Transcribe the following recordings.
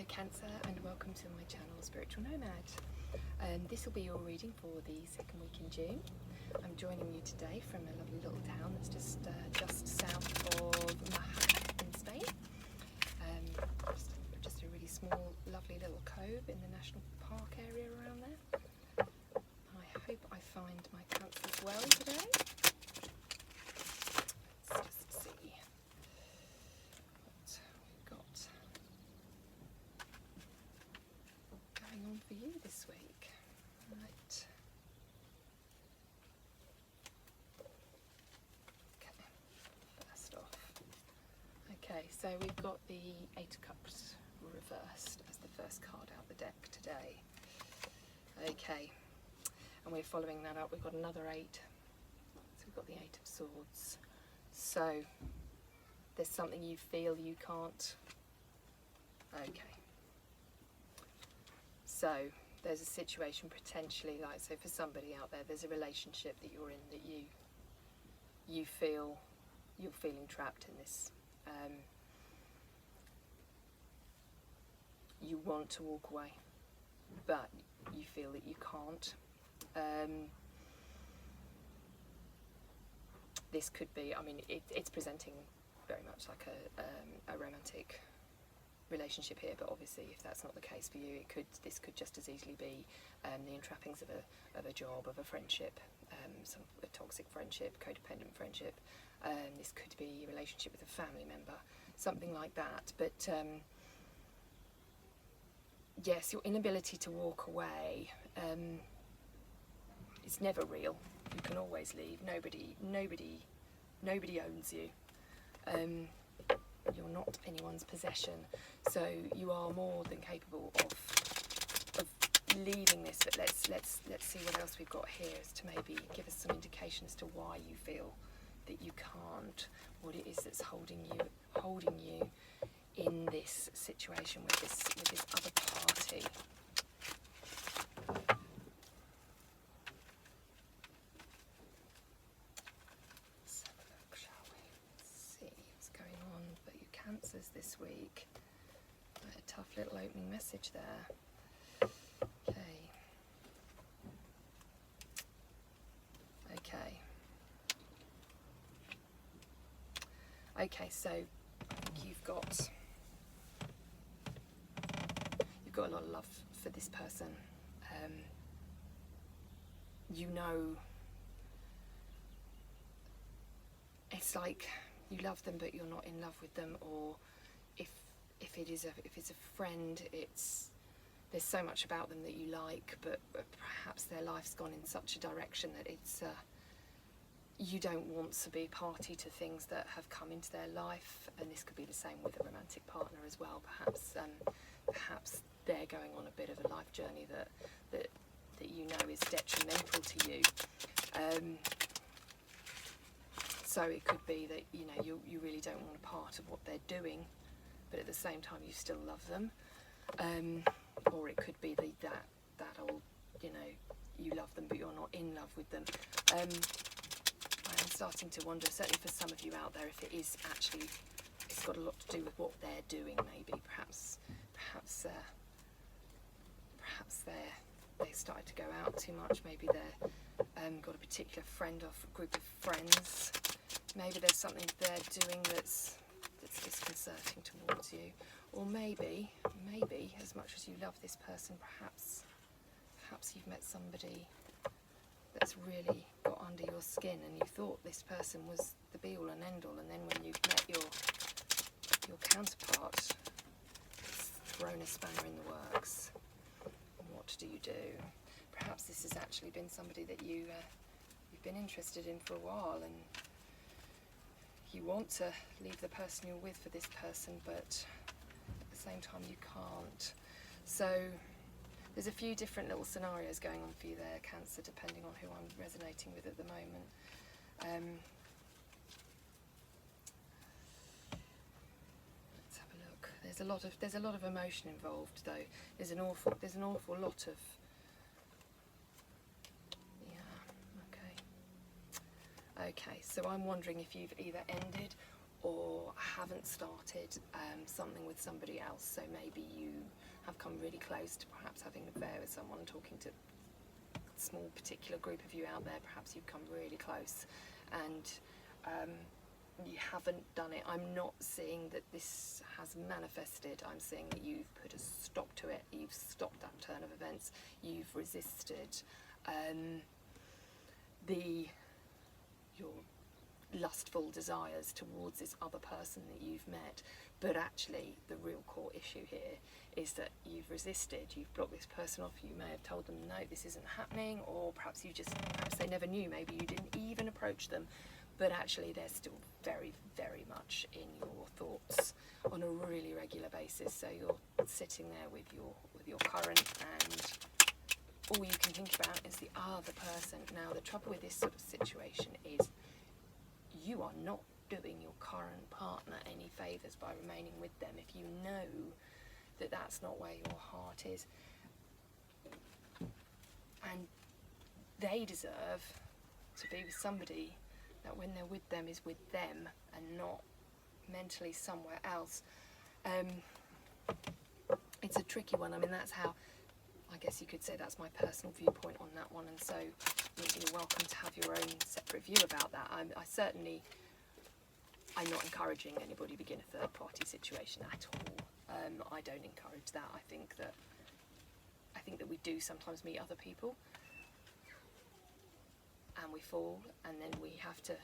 Hello Cancer, and welcome to my channel Spiritual Nomad. This will be your reading for the second week in June. I'm joining you today from a lovely little town that's just south of Majorca in Spain. Just a really small, lovely little cove in the national park area around there. I hope I find my cancers well today. Let's just see what we've got going on for you this week. Right. Okay, first off. Okay, so we've got the Eight of Cups reversed as the first card out the deck today. Okay, and we're following that up. We've got another 8. So we've got the 8 of Swords. So there's something you feel you can't. Okay. So there's a situation potentially, like, so for somebody out there, there's a relationship that you're in that you feel you're feeling trapped in this. You want to walk away, but you feel that you can't. This could be, I mean, it's presenting very much like a romantic relationship here, but obviously if that's not the case for you, this could just as easily be the entrappings of a job, of a friendship, a toxic friendship, codependent friendship. This could be a relationship with a family member, something like that. But yes, your inability to walk away, it's never real. You can always leave. Nobody owns you. You're not anyone's possession, so you are more than capable of leaving this. But let's see what else we've got here, as to maybe give us some indication as to why you feel that you can't, what it is that's holding you in this situation with this other party. Let's have a look, shall we? Let's see what's going on for you Cancers this week. A tough little opening message there. Okay, so you've got a lot of love for this person. You know, it's like you love them but you're not in love with them, or if it's a friend, there's so much about them that you like, but perhaps their life's gone in such a direction that it's you don't want to be party to things that have come into their life. And this could be the same with a romantic partner as well. Perhaps they're going on a bit of a life journey that you know is detrimental to you. So it could be that you really don't want a part of what they're doing, but at the same time you still love them. Or it could be that old, you love them but you're not in love with them. I'm starting to wonder, certainly for some of you out there, if it is actually, it's got a lot to do with what they're doing. Maybe perhaps they started to go out too much. Maybe they're got a particular friend or group of friends. Maybe there's something they're doing that's disconcerting towards you. Or maybe as much as you love this person, perhaps you've met somebody that's really got under your skin, and you thought this person was the be-all and end-all, and then when you've met your counterpart, it's thrown a spanner in the works. And what do you do? Perhaps this has actually been somebody that you've been interested in for a while, and you want to leave the person you're with for this person, but at the same time you can't. So there's a few different little scenarios going on for you there, Cancer, depending on who I'm resonating with at the moment. Let's have a look. There's a lot of emotion involved, though. There's an awful lot of. Yeah. Okay. So I'm wondering if you've either ended or haven't started something with somebody else. So maybe you have come really close to perhaps having an affair with someone, talking to a small particular group of you out there, perhaps you've come really close and you haven't done it. I'm not seeing that this has manifested. I'm seeing that you've put a stop to it. You've stopped that turn of events. You've resisted your lustful desires towards this other person that you've met. But actually, the real core issue here is that you've resisted. You've blocked this person off. You may have told them, no, this isn't happening, or perhaps perhaps they never knew. Maybe you didn't even approach them. But actually they're still very, very much in your thoughts on a really regular basis. So you're sitting there with your current, and all you can think about is the other person. Now the trouble with this sort of situation is you are not doing your current partner any favours by remaining with them if you know that that's not where your heart is. And they deserve to be with somebody that when they're with them is with them and not mentally somewhere else. It's a tricky one. I mean, that's how, I guess you could say that's my personal viewpoint on that one, and so you're welcome to have your own separate view about that. I'm not encouraging anybody to begin a third party situation at all. I don't encourage that. I think that we do sometimes meet other people and we fall, and then we have to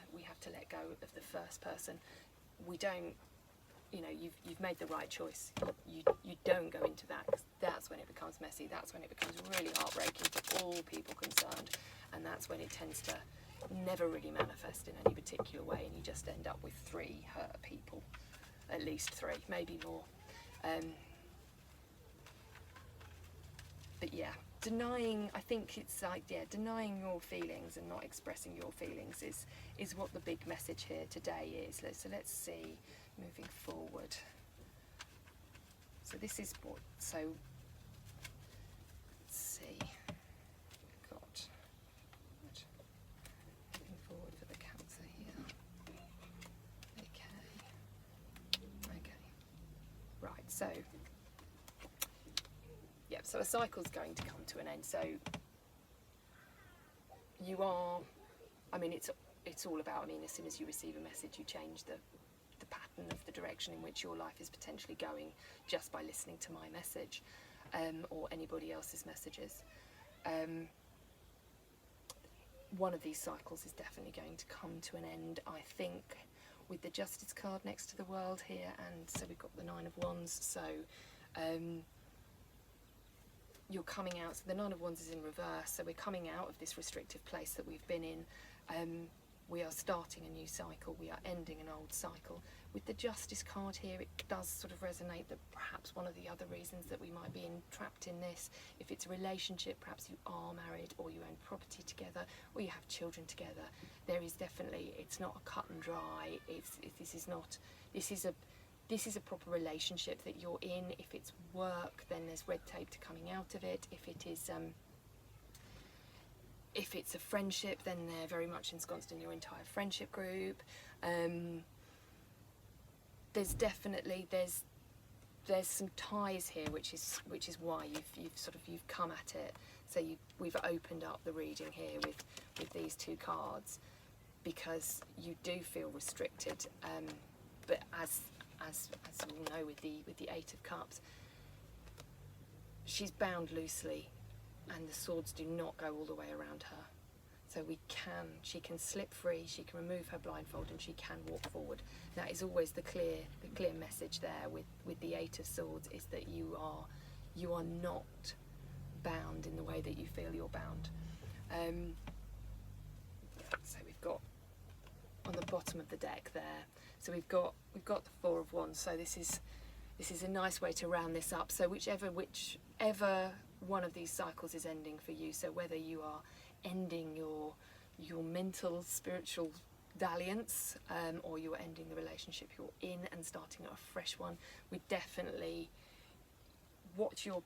let go of the first person. We don't, you've made the right choice. You don't go into that, 'cause that's when it becomes messy. That's when it becomes really heartbreaking for all people concerned, and that's when it tends to never really manifest in any particular way, and you just end up with 3 hurt people, at least 3, maybe more. But yeah, denying your feelings and not expressing your feelings is what the big message here today is. So let's see, moving forward. So this is let's see, got, moving forward for the Cancer here. Okay, right, so so a cycle's going to come to an end. So you are, it's all about, as soon as you receive a message, you change the pattern of the direction in which your life is potentially going just by listening to my message, or anybody else's messages. One of these cycles is definitely going to come to an end, I think, with the Justice card next to the World here, and so we've got the 9 of Wands. So you're coming out, so the 9 of Wands is in reverse, so we're coming out of this restrictive place that we've been in. We are starting a new cycle, we are ending an old cycle. With the Justice card here, it does sort of resonate that perhaps one of the other reasons that we might be trapped in this, if it's a relationship, perhaps you are married, or you own property together, or you have children together, there is definitely, it's not a cut and dry, this is a proper relationship that you're in. If it's work, then there's red tape to coming out of it. If it's a friendship, then they're very much ensconced in your entire friendship group. There's definitely there's some ties here, which is why you've come at it. So we've opened up the reading here with these 2 cards, because you do feel restricted, but as you all know, with the 8 of Cups, she's bound loosely, and the swords do not go all the way around her. So she can slip free, she can remove her blindfold, and she can walk forward. That is always the clear message there with the 8 of Swords, is that you are not bound in the way that you feel you're bound. So we've got on the bottom of the deck there. So we've got the 4 of Wands. So this is a nice way to round this up. So whichever one of these cycles is ending for you, so whether you are ending your mental, spiritual dalliance, or you're ending the relationship you're in and starting a fresh one, we definitely, what you're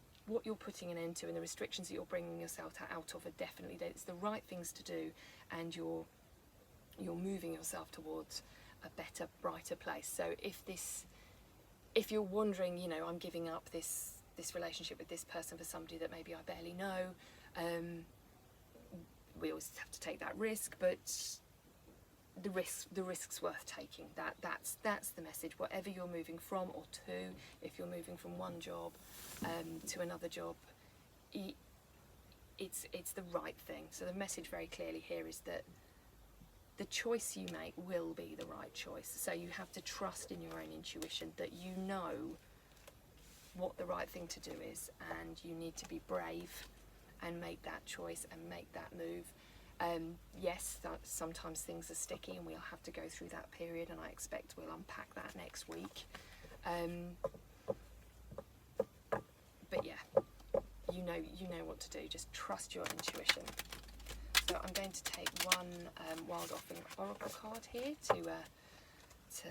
putting an end to and the restrictions that you're bringing yourself out of are definitely, it's the right things to do, and you're moving yourself towards a better, brighter place. So if you're wondering, you know, I'm giving up this relationship with this person for somebody that maybe I barely know, we always have to take that risk, but the risk's worth taking. That's the message. Whatever you're moving from or to, if you're moving from one job to another job, it's the right thing. So the message very clearly here is that the choice you make will be the right choice. So you have to trust in your own intuition, that you know what the right thing to do is, and you need to be brave and make that choice and make that move. Yes, sometimes things are sticky and we'll have to go through that period, and I expect we'll unpack that next week. But yeah, you know what to do. Just trust your intuition. So I'm going to take one Wild Offering Oracle card here to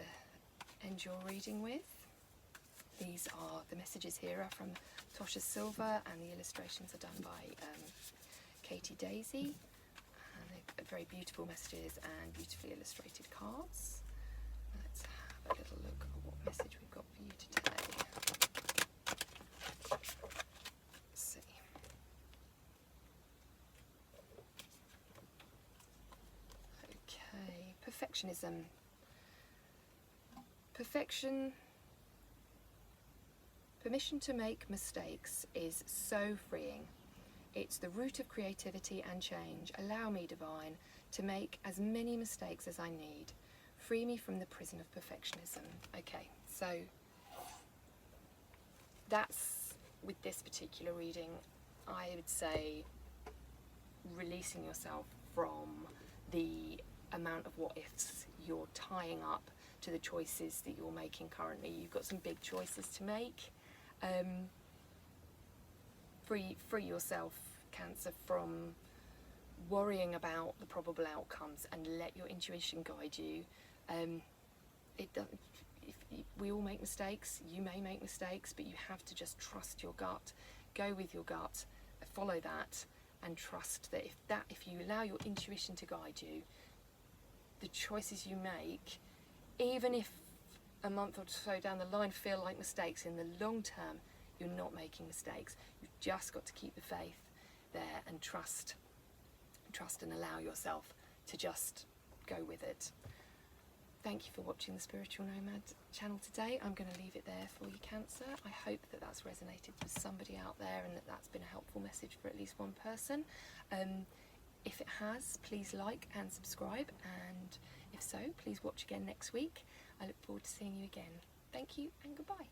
end your reading with. These are the messages here are from Tosha Silver, and the illustrations are done by Katie Daisy. And they're very beautiful messages and beautifully illustrated cards. Let's have a little look at what message we've got for you today. Let's see. Okay, perfectionism. Permission to make mistakes is so freeing. It's the root of creativity and change. Allow me, Divine, to make as many mistakes as I need. Free me from the prison of perfectionism. Okay, so that's, with this particular reading, I would say releasing yourself from the amount of what ifs you're tying up to the choices that you're making currently. You've got some big choices to make. Free yourself, Cancer, from worrying about the probable outcomes, and let your intuition guide you. We all make mistakes. You may make mistakes, but you have to just trust your gut. Go with your gut, follow that, and trust that if you allow your intuition to guide you, the choices you make, even if a month or so down the line feel like mistakes, in the long term you're not making mistakes. You've just got to keep the faith there and trust and allow yourself to just go with it. Thank you for watching the Spiritual Nomad channel today. I'm going to leave it there for you, Cancer. I hope that that's resonated with somebody out there, and that that's been a helpful message for at least one person. If it has, please like and subscribe, and if so, please watch again next week. I look forward to seeing you again. Thank you and goodbye.